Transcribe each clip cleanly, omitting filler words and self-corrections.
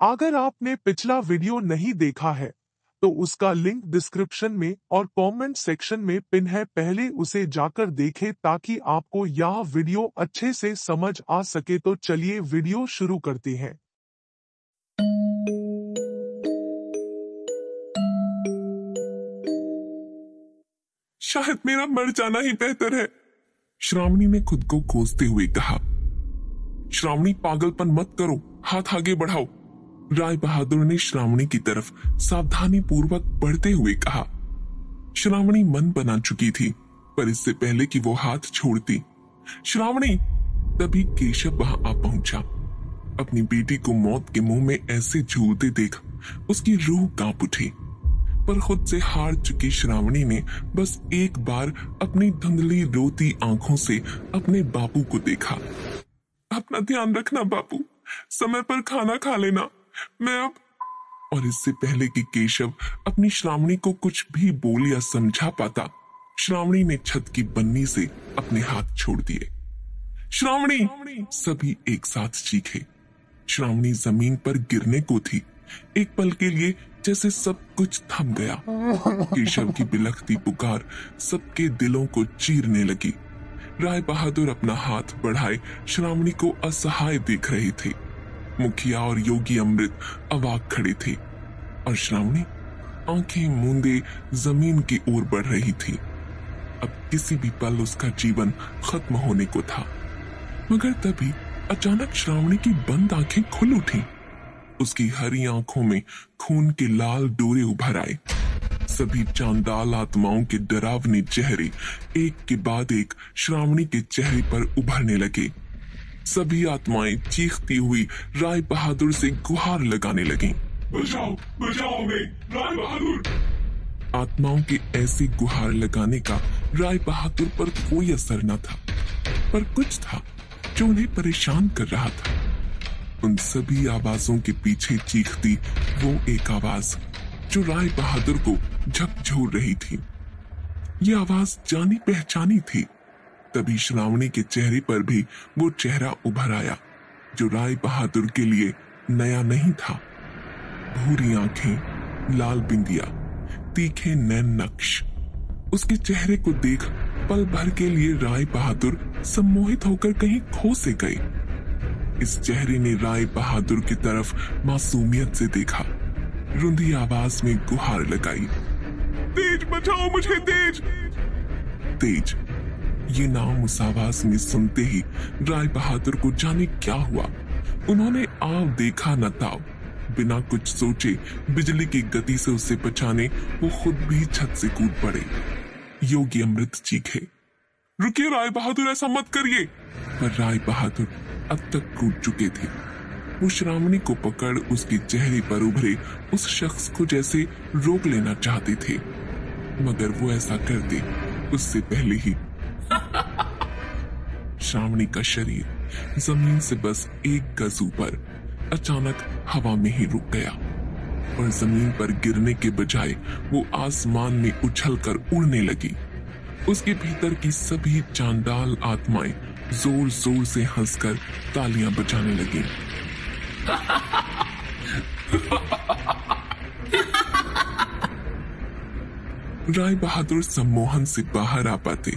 अगर आपने पिछला वीडियो नहीं देखा है तो उसका लिंक डिस्क्रिप्शन में और कमेंट सेक्शन में पिन है, पहले उसे जाकर देखें ताकि आपको यह वीडियो अच्छे से समझ आ सके। तो चलिए वीडियो शुरू करते हैं। शायद मेरा मर जाना ही बेहतर है, श्रावणी ने खुद को कोसते हुए कहा। श्रावणी, पागलपन मत करो, हाथ आगे बढ़ाओ, राय बहादुर ने श्रावणी की तरफ सावधानी पूर्वक बढ़ते हुए कहा। श्रावणी मन बना चुकी थी, पर इससे पहले कि वो हाथ छोड़ती, श्रावणी, तभी केशव वहां आ पहुंचा। अपनी बेटी को मौत के मुंह में ऐसे झूलते देख उसकी रूह कांप उठी, पर खुद से हार चुकी श्रावणी ने बस एक बार अपनी धुंधली रोती आंखों से अपने बापू को देखा। अपना ध्यान रखना बापू, समय पर खाना खा लेना, मैं अब। और इससे पहले कि केशव अपनी श्रावणी को कुछ भी बोल या समझा पाता, श्रावणी ने छत की बन्नी से अपने हाथ छोड़ दिए। श्रावणी, सभी एक साथ चीखे। श्रावणी जमीन पर गिरने को थी। एक पल के लिए जैसे सब कुछ थम गया। केशव की बिलखती पुकार सबके दिलों को चीरने लगी। राय बहादुर अपना हाथ बढ़ाए श्रावणी को असहाय देख रहे थे। मुखिया और योगी अमृत अवाक खड़े थे और श्रावणी आंखें मूंदे जमीन की ओर बढ़ रही थी। अब किसी भी पल उसका जीवन खत्म होने को था। मगर तभी अचानक श्रावणी की बंद आंखें खुल उठी। उसकी हरी आंखों में खून के लाल डोरे उभर आए। सभी चांदाल आत्माओं के डरावने चेहरे एक के बाद एक श्रावणी के चेहरे पर उभरने लगे। सभी आत्माएं चीखती हुई राय बहादुर से गुहार लगाने लगीं। बचाओ, बचाओ हमें, राय बहादुर। आत्माओं के ऐसे गुहार लगाने का राय बहादुर पर कोई असर न था, पर कुछ था जो उन्हें परेशान कर रहा था। उन सभी आवाजों के पीछे चीखती वो एक आवाज जो राय बहादुर को झकझोर रही थी। ये आवाज जानी पहचानी थी। तभी श्रावणी के चेहरे पर भी वो चेहरा उभर आया जो राय बहादुर के लिए नया नहीं था। भूरी आंखें, लाल बिंदिया, तीखे नैन नक्श। उसके चेहरे को देख पल भर के लिए राय बहादुर सम्मोहित होकर कहीं खो से गए। इस चेहरे ने राय बहादुर की तरफ मासूमियत से देखा, रुंधी आवाज में गुहार लगाई। तेज, बचाओ मुझे, तेज। तेज, ये नाम उस आवाज में सुनते ही राय बहादुर को जाने क्या हुआ। उन्होंने आव देखा न ताव, बिना कुछ सोचे बिजली की गति से उसे बचाने वो खुद भी छत से कूद पड़े। योगी अमृत चीखे, रुकिए राय बहादुर, ऐसा मत करिए। पर राय बहादुर अब तक कूद चुके थे। वो श्रावणी को पकड़ उसके चेहरे पर उभरे उस शख्स को जैसे रोक लेना चाहते थे, मगर वो ऐसा करते उससे पहले ही श्रावणी का शरीर जमीन से बस एक गज ऊपर अचानक हवा में ही रुक गया और जमीन पर गिरने के बजाय वो आसमान में उछलकर उड़ने लगी। उसके भीतर की सभी चांडाल आत्माएं जोर जोर से हंसकर तालियां बजाने लगी। राय बहादुर सम्मोहन से बाहर आ पाते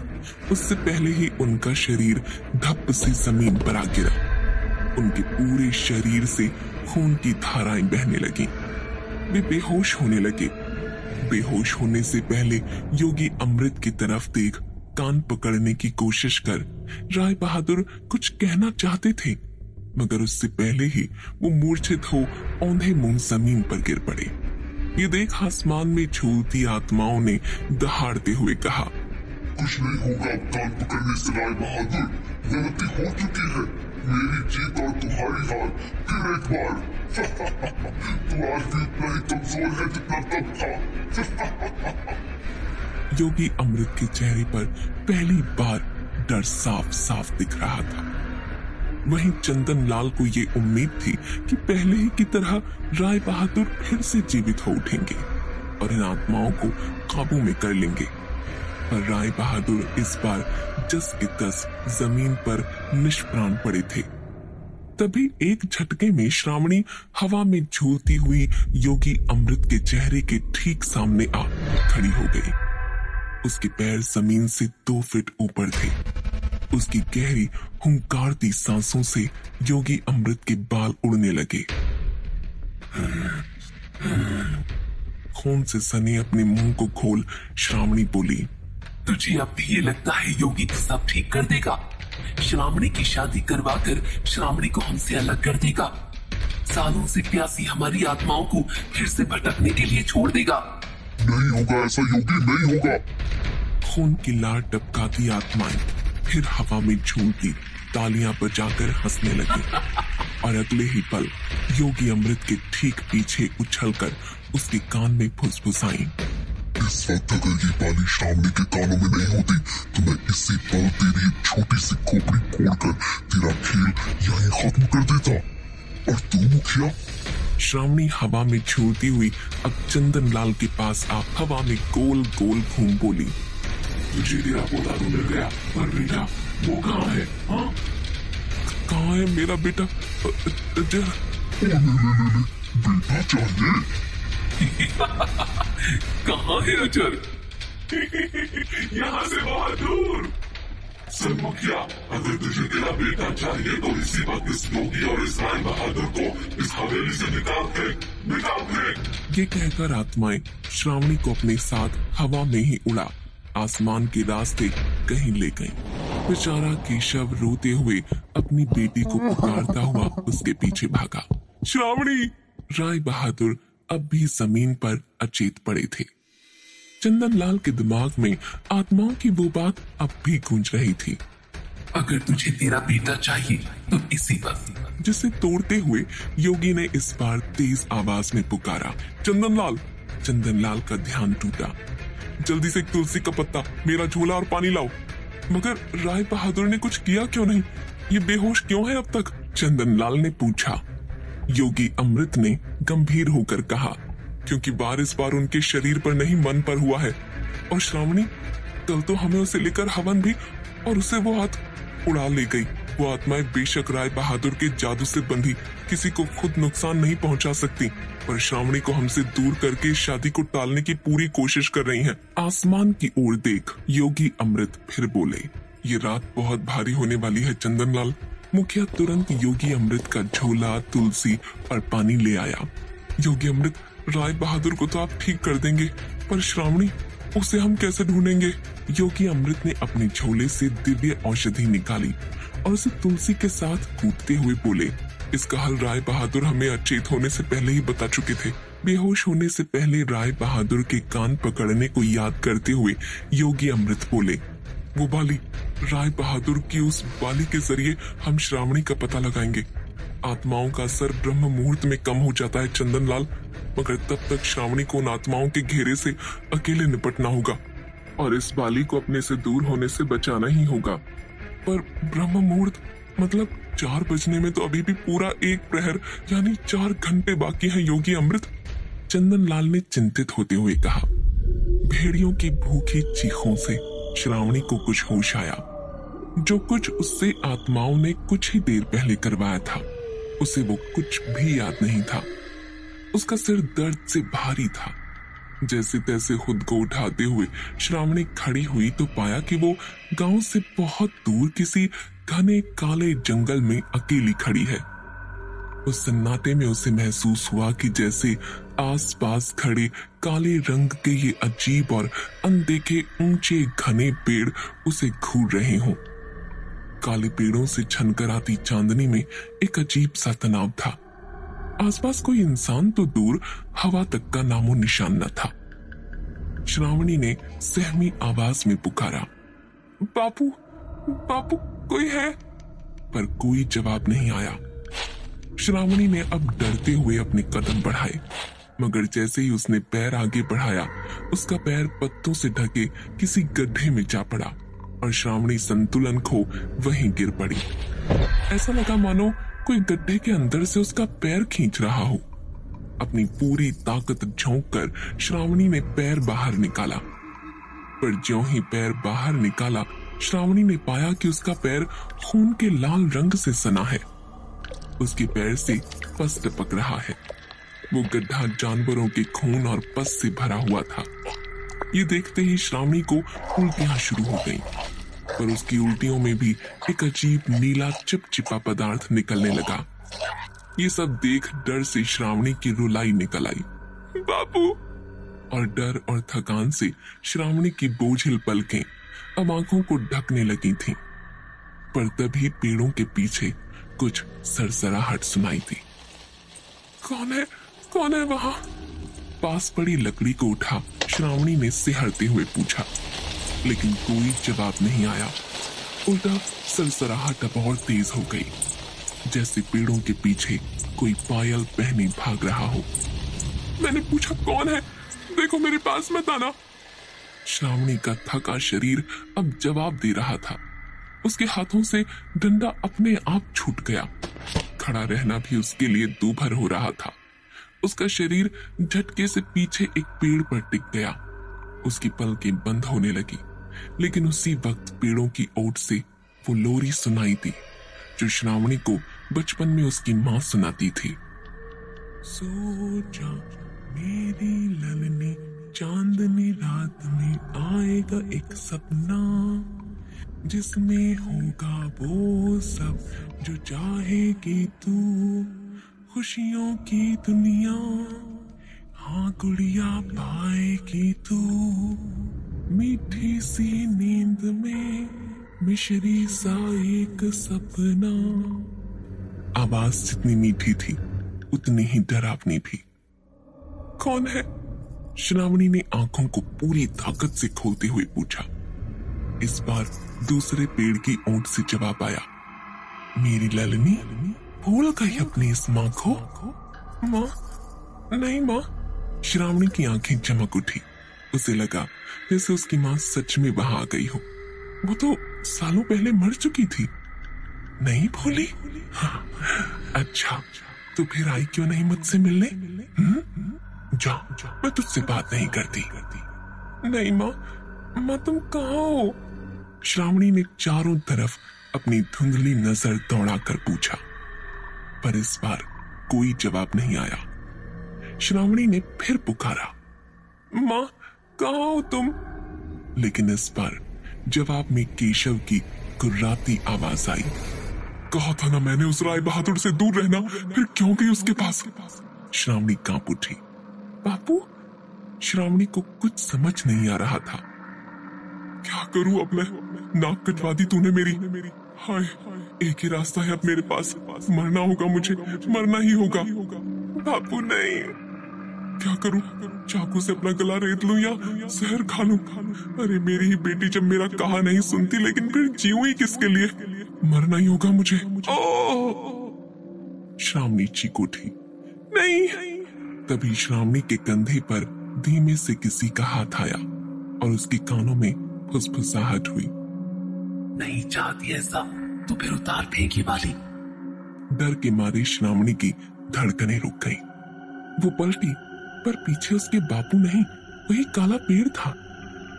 उससे पहले ही उनका शरीर धप से जमीन पर आ गिरा। उनके पूरे शरीर से खून की धाराएं बहने लगी। वे बेहोश होने लगे। बेहोश होने से पहले योगी अमृत की तरफ देख कान पकड़ने की कोशिश कर राय बहादुर कुछ कहना चाहते थे, मगर उससे पहले ही वो मूर्छित हो औंधे मुंह जमीन पर गिर पड़े। ये देख आसमान में झूलती आत्माओं ने दहाड़ते हुए कहा, कुछ नहीं होगा अब कान पकड़ने से राय बहादुर, गलती हो चुकी है। मेरी जीत और तुम्हारी हार फिर एक बार। तू आज भी इतना ही कमजोर है जितना तब था। योगी अमृत के चेहरे पर पहली बार डर साफ साफ दिख रहा था। वहीं चंदन लाल को ये उम्मीद थी कि पहले ही की तरह राय बहादुर फिर से जीवित हो उठेंगे और इन आत्माओं को काबू में कर लेंगे, पर राय बहादुर इस बार जस के तस जमीन पर निष्प्राण पड़े थे। तभी एक झटके में श्रावणी हवा में झूलती हुई योगी अमृत के चेहरे के ठीक सामने आ खड़ी हो गई। उसके पैर जमीन से 2 फीट ऊपर थे। उसकी गहरी हुंकारती सांसों से योगी अमृत के बाल उड़ने लगे। खून से सने अपने मुंह को खोल श्रावणी बोली, तुझे अब भी ये लगता है योगी सब ठीक कर देगा? श्रावणी की शादी करवाकर श्रावणी को हमसे अलग कर देगा? सालों से प्यासी हमारी आत्माओं को फिर से भटकने के लिए छोड़ देगा? नहीं होगा ऐसा योगी, नहीं होगा। खून की लार टपकाती आत्माएं फिर हवा में झूलती तालियां बजाकर हंसने लगी और अगले ही पल योगी अमृत के ठीक पीछे उछलकर उसके कान में फुसफुसाई। इस वक्त अगर ये बाली श्रावणी के कानों में नहीं होती तो मैं इसी पल तेरी छोटी सी खोपड़ी फोड़कर तेरा खेल यहीं खत्म कर देता। और तू मुखिया? श्रावणी हवा में झूलती हुई अब चंदन लाल के पास आ हवा में गोल गोल घूम बोली, तुझे तेरा पोता तो मिल गया, पर बेटा वो कहाँ है? हाँ? कहाँ है मेरा बेटा? बेटा चाहिए? कहाँ है अजर? यहाँ से बहुत दूर। सर मुखिया, अगर तुझे तेरा बेटा चाहिए तो इसी वक्त इस योगी और इस राय बहादुर को इस हवेली से निकाल फेंक। ये कहकर आत्माएं श्रावणी को अपने साथ हवा में ही उड़ा आसमान के रास्ते कहीं ले गई। बेचारा केशव रोते हुए अपनी बेटी को पुकारता हुआ उसके पीछे भागा। श्रावणी! राय बहादुर अब भी जमीन पर अचेत पड़े थे। चंदन लाल के दिमाग में आत्माओं की वो बात अब भी गूंज रही थी, अगर तुझे तेरा बेटा चाहिए तो इसी पर। जिसे तोड़ते हुए योगी ने इस बार तेज आवाज में पुकारा, चंदन लाल! चंदन लाल का ध्यान टूटा। जल्दी से एक तुलसी का पत्ता, मेरा झोला और पानी लाओ। मगर राय बहादुर ने कुछ किया क्यों नहीं? ये बेहोश क्यों है अब तक? चंदन लाल ने पूछा। योगी अमृत ने गंभीर होकर कहा, क्योंकि वार इस बार उनके शरीर पर नहीं मन पर हुआ है। और श्रावणी, कल तो हमें उसे लेकर हवन भी और उसे वो हाथ उड़ा ले गई। वो आत्माएं बेशक राय बहादुर के जादू से बंधी किसी को खुद नुकसान नहीं पहुंचा सकती, पर श्रावणी को हमसे दूर करके शादी को टालने की पूरी कोशिश कर रही हैं। आसमान की ओर देख योगी अमृत फिर बोले, ये रात बहुत भारी होने वाली है चंदन लाल। मुखिया तुरंत योगी अमृत का झोला, तुलसी और पानी ले आया। योगी अमृत, राय बहादुर को तो आप ठीक कर देंगे, पर श्रावणी, उसे हम कैसे ढूंढेंगे? योगी अमृत ने अपने झोले से दिव्य औषधि निकाली और उसे तुलसी के साथ कूटते हुए बोले, इसका हल राय बहादुर हमें अचेत होने से पहले ही बता चुके थे। बेहोश होने से पहले राय बहादुर के कान पकड़ने को याद करते हुए योगी अमृत बोले, वो बाली, राय बहादुर की उस बाली के जरिए हम श्रावणी का पता लगाएंगे। आत्माओं का असर ब्रह्म मुहूर्त में कम हो जाता है चंदन लाल, मगर तब तक श्रावणी को उन आत्माओं के घेरे से अकेले निपटना होगा और इस बाली को अपने से दूर होने से बचाना ही होगा। पर ब्रह्म मुहूर्त मतलब 4 बजने में तो अभी भी पूरा 1 प्रहर यानी 4 घंटे बाकी है योगी अमृत। चंदन लाल ने चिंतित होते हुए कहा। भेड़ियों की भूखी चीखों से श्रावणी को कुछ होश आया। जो कुछ उससे आत्माओं ने कुछ ही देर पहले करवाया था, उसे वो कुछ भी याद नहीं था। उसका सिर दर्द से भारी था। जैसे तैसे खुद को उठाते हुए श्रावणी खड़ी हुई तो पाया कि वो गांव से बहुत दूर किसी घने काले जंगल में अकेली खड़ी है। उस सन्नाटे में उसे महसूस हुआ कि जैसे आसपास खड़े काले रंग के ये अजीब और अनदेखे ऊंचे घने पेड़ उसे घूर रहे हों। काले पेड़ों से छनकर आती चांदनी में एक अजीब सा तनाव था। आसपास कोई इंसान तो दूर, हवा तक का नामो निशान न था। श्रावणी ने सहमी आवाज में पुकारा, बापू, बापू, कोई है? पर कोई जवाब नहीं आया। श्रावणी ने अब डरते हुए अपने कदम बढ़ाए, मगर जैसे ही उसने पैर आगे बढ़ाया, उसका पैर पत्तों से ढके किसी गड्ढे में जा पड़ा और श्रावणी संतुलन खो वहीं गिर पड़ी। ऐसा लगा मानो कोई गड्ढे के अंदर से उसका पैर खींच रहा हो। अपनी पूरी ताकत झोंक कर श्रावणी ने पैर बाहर निकाला, पर ज्यों ही पैर बाहर निकाला, श्रावणी ने पाया कि उसका पैर खून के लाल रंग से सना है। उसके पैर से पस टपक रहा है। वो गड्ढा जानवरों के खून और पस से भरा हुआ था। ये देखते ही श्रावणी को उल्टियां शुरू हो गईं, पर उसकी उल्टियों में भी एक अजीब नीला चिपचिपा पदार्थ निकलने लगा। ये सब देख डर से श्रावणी की रुलाई निकल आई। बाबू! और डर और थकान से श्रावणी की बोझिल पलकें अब आंखों को ढकने लगी थीं। पर तभी पेड़ों के पीछे कुछ सरसराहट सुनाई दी। कौन है वहां? पास पड़ी लकड़ी को उठा श्रावणी ने सिहरते हुए पूछा, लेकिन कोई जवाब नहीं आया। उल्टा सरसराहट अब और तेज हो गई, जैसे पेड़ों के पीछे कोई पायल पहने भाग रहा हो। मैंने पूछा कौन है, देखो मेरे पास मत आना। श्रावणी का थका शरीर अब जवाब दे रहा था। उसके हाथों से डंडा अपने आप छूट गया। खड़ा रहना भी उसके लिए दूभर हो रहा था। उसका शरीर झटके से पीछे एक पेड़ पर टिक गया। उसकी पलकें बंद होने लगी, लेकिन उसी वक्त पेड़ों की ओट से वो लोरी सुनाई दी जो श्रावणी को बचपन में उसकी मां सुनाती थी। सो जा मेरी ललनी, चांदनी रात में आएगा एक सपना, जिसमें होगा वो सब जो चाहेगी तू, खुशियों की दुनिया, हाँ गुड़िया पाएगी तू, मीठी सी नींद में मिश्री सा एक सपना। आवाज जितनी मीठी थी उतनी ही डरावनी भी। कौन है? श्रावणी ने आंखों को पूरी ताकत से खोलते हुए पूछा। इस बार दूसरे पेड़ की ओट से जवाब आया। मेरी ललनी, भूल गई अपनी इस माँ को? माँ? नहीं माँ। श्रावणी की आंखें चमक उठी। उसे लगा जैसे उसकी माँ सच में वहां आ गई हो। वो तो सालों पहले मर चुकी थी। नहीं भूली? हाँ। अच्छा, तो फिर आई क्यों नहीं मुझसे मिलने? जा, मैं तुझसे बात नहीं करती। नहीं माँ तुम कहाँ हो? श्रावणी ने चारों तरफ अपनी धुंधली नजर दौड़ाकर पूछा, पर इस बार कोई जवाब नहीं आया। श्रावणी ने फिर पुकारा, माँ कहाँ हो तुम? लेकिन इस बार जवाब में केशव की गुर्राती आवाज आई। कहा था ना मैंने उस राय बहादुर से दूर रहना, फिर क्यों गई उसके पास? श्रावणी कांप उठी। बापू? श्रावणी को कुछ समझ नहीं आ रहा था। क्या करूं अब मैं? नाक कटवा दी तूने मेरी। हाय, एक ही रास्ता है अब मेरे पास, मरना होगा मुझे, मरना ही होगा। बापू नहीं। क्या करूं? चाकू से अपना गला रेत लूं या जहर खा लूं? अरे मेरी ही बेटी जब मेरा कहा नहीं सुनती, लेकिन फिर जीऊं ही किसके लिए? मरना ही होगा मुझे। श्रावणी चीख उठी। नहीं। तभी श्रावणी के कंधे पर धीमे से किसी का हाथ आया और उसके कानों में फुसफुसाहट हुई। नहीं चाहती ऐसा तो फिर उतार फेंकी वाली। डर के मारे श्रावणी की धड़कनें रुक गईं। वो पलटी, पर पीछे उसके बापू नहीं, वही काला पेड़ था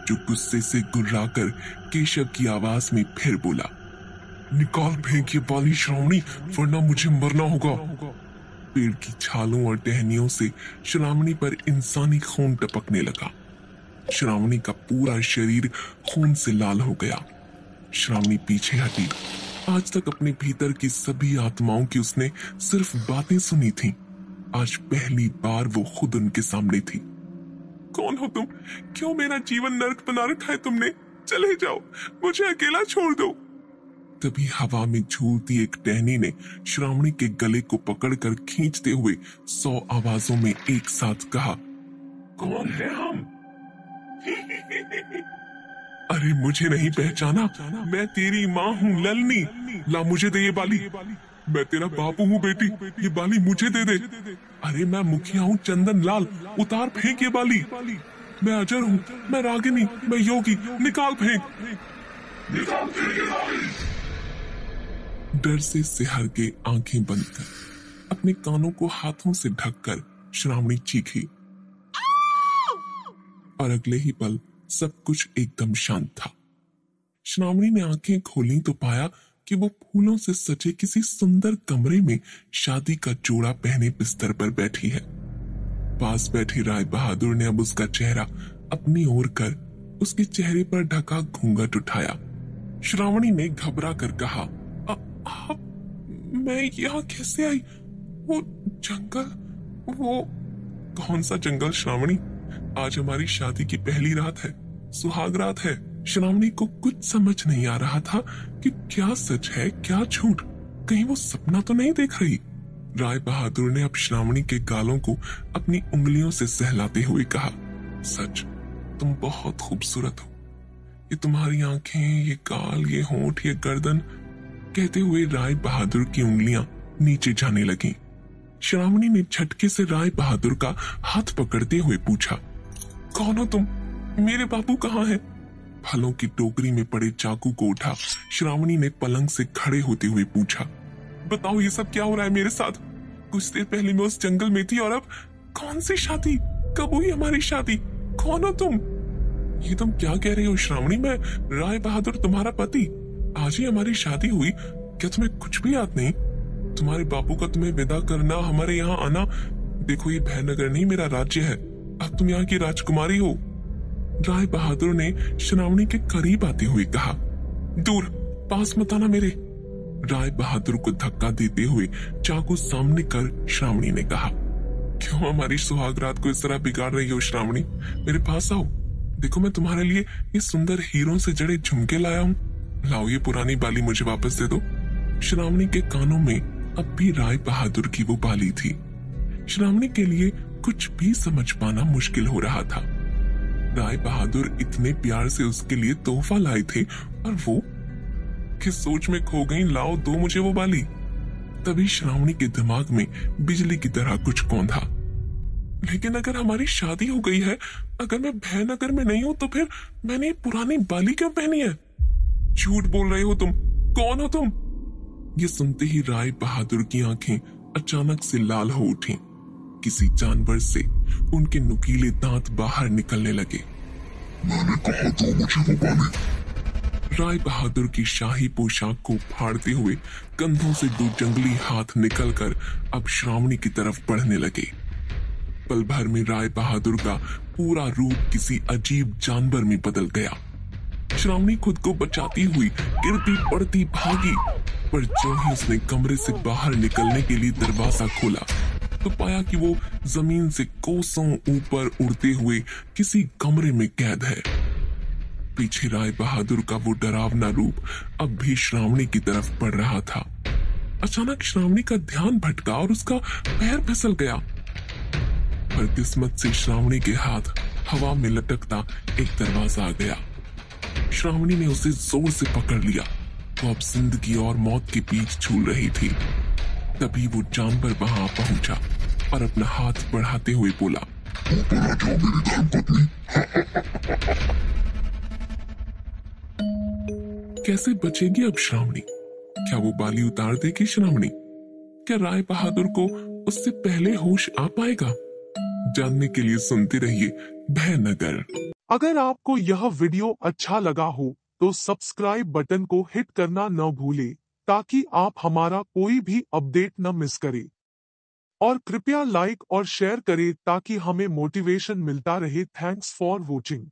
जो गुस्से से गुर्राकर केशव की आवाज में फिर बोला, निकाल फेंक ये बाली श्रावणी, वरना मुझे मरना होगा। पेड़ की छालों और टहनियों से श्रावणी पर इंसानी खून टपकने लगा। श्रावणी का पूरा शरीर खून से लाल हो गया। श्रावणी पीछे हटी। आज तक अपने भीतर की सभी आत्माओं की उसने सिर्फ बातें सुनी थीं। आज पहली बार वो खुद उनके सामने थी। कौन हो तुम? क्यों मेरा जीवन नर्क बना रखा है तुमने? चले जाओ, मुझे अकेला छोड़ दो। तभी हवा में झूलती एक टहनी ने श्रावणी के गले को पकड़कर खींचते हुए 100 आवाजों में एक साथ कहा, कौन है हम? अरे मुझे नहीं पहचाना? मैं तेरी माँ हूँ ललनी। ला मुझे दे ये बाली। मैं तेरा बापू हूँ बेटी, ये बाली मुझे दे दे। अरे मैं मुखिया हूँ चंदन लाल, उतार फेंक ये बाली। मैं अजर हूँ, मैं रागिनी, मैं योगी, निकाल फेंक। डर से सिहर के आंखें बंद कर अपने कानों को हाथों से ढककर श्रावणी चीखी और अगले ही पल सब कुछ एकदम शांत था। श्रावणी ने आंखें खोली तो पाया कि वो फूलों से सजे किसी सुंदर कमरे में शादी का जोड़ा पहने बिस्तर पर बैठी है। पास बैठी राय बहादुर ने अब उसका चेहरा अपनी ओर कर उसके चेहरे पर ढका घूंघट उठाया। श्रावणी ने घबरा कर कहा, मैं यहाँ कैसे आई? वो जंगल, वो कौन सा जंगल श्रावणी? आज हमारी शादी की पहली रात है, सुहाग रात है। श्रावणी को कुछ समझ नहीं आ रहा था कि क्या सच है क्या झूठ। कहीं वो सपना तो नहीं देख रही। राय बहादुर ने अब श्रावणी के गालों को अपनी उंगलियों से सहलाते हुए कहा, सच, तुम बहुत खूबसूरत हो। ये तुम्हारी आंखें, ये गाल, ये होंठ, ये गर्दन। कहते हुए राय बहादुर की उंगलियां नीचे जाने लगी। श्रावणी ने झटके से राय बहादुर का हाथ पकड़ते हुए पूछा, कौन हो तुम? मेरे बाबू कहाँ हैं? फलों की टोकरी में पड़े चाकू को उठा श्रावणी ने पलंग से खड़े होते हुए पूछा, बताओ ये सब क्या हो रहा है मेरे साथ? कुछ देर पहले मैं उस जंगल में थी और अब कौन सी शादी? कब हुई हमारी शादी? कौन हो तुम? ये तुम क्या कह रही हो श्रावणी? मैं राय बहादुर तुम्हारा पति। आज ही हमारी शादी हुई। क्या तुम्हें कुछ भी याद नहीं? तुम्हारे बापू का तुम्हें विदा करना, हमारे यहाँ आना। देखो ये भयनगर नहीं मेरा राज्य है। अब तुम यहाँ की राजकुमारी हो। राय बहादुर ने श्रावणी के करीब आते हुए कहा, दूर, पास मत आना मेरे। राय बहादुर को धक्का देते हुए चाकू सामने कर श्रावणी ने कहा, क्यों हमारी सुहाग रात को इस तरह बिगाड़ रही हो श्रावणी? मेरे पास आओ। देखो मैं तुम्हारे लिए ये सुंदर हीरों से जड़े झुमके लाया हूँ। लाओ ये पुरानी बाली मुझे वापस दे दो। श्रावणी के कानों में अब भी राय बहादुर की वो बाली थी। श्रावणी के लिए कुछ भी समझ पाना मुश्किल हो रहा था। राय बहादुर इतने प्यार से उसके लिए तोहफा लाए थे और वो किस सोच में खो गई? लाओ दो मुझे वो बाली। तभी श्रावणी के दिमाग में बिजली की तरह कुछ कौंधा, लेकिन अगर हमारी शादी हो गई है, अगर मैं भयनगर में नहीं हूं, तो फिर मैंने ये पुरानी बाली क्यों पहनी है? झूठ बोल रहे हो तुम। कौन हो तुम? ये सुनते ही राय बहादुर की आंखें अचानक से लाल हो उठी। किसी जानवर से उनके नुकीले दांत बाहर निकलने लगे। मैंने कहा दो मुझे वो बाली। राय बहादुर की शाही पोशाक को फाड़ते हुए कंधों से दो जंगली हाथ निकलकर अब श्रावणी की तरफ बढ़ने लगे। पल भर में राय बहादुर का पूरा रूप किसी अजीब जानवर में बदल गया। श्रावणी खुद को बचाती हुई गिरती पड़ती भागी, पर जो ही उसने कमरे से बाहर निकलने के लिए दरवाजा खोला तो पाया कि वो जमीन से कोसों ऊपर उड़ते हुए किसी कमरे में कैद है। पीछे राय बहादुर का वो डरावना रूप अब भी श्रावणी की तरफ बढ़ रहा था। अचानक श्रावणी का ध्यान भटका और उसका पैर फिसल गया, पर किस्मत से श्रावणी के हाथ हवा में लटकता एक दरवाजा आ गया। श्रावणी ने उसे जोर से पकड़ लिया। वो अब जिंदगी और मौत के बीच झूल रही थी। तभी वो जानवर वहां पहुंचा और अपना हाथ बढ़ाते हुए बोला, ऊपर आ जाओ मेरी धर्मपत्नी। कैसे बचेगी अब श्रावणी? क्या वो बाली उतार देगी श्रावणी? क्या राय बहादुर को उससे पहले होश आ पाएगा? जानने के लिए सुनते रहिए भयनगर। अगर आपको यह वीडियो अच्छा लगा हो तो सब्सक्राइब बटन को हिट करना न भूले, ताकि आप हमारा कोई भी अपडेट न मिस करें। और कृपया लाइक और शेयर करें ताकि हमें मोटिवेशन मिलता रहे। Thanks for watching.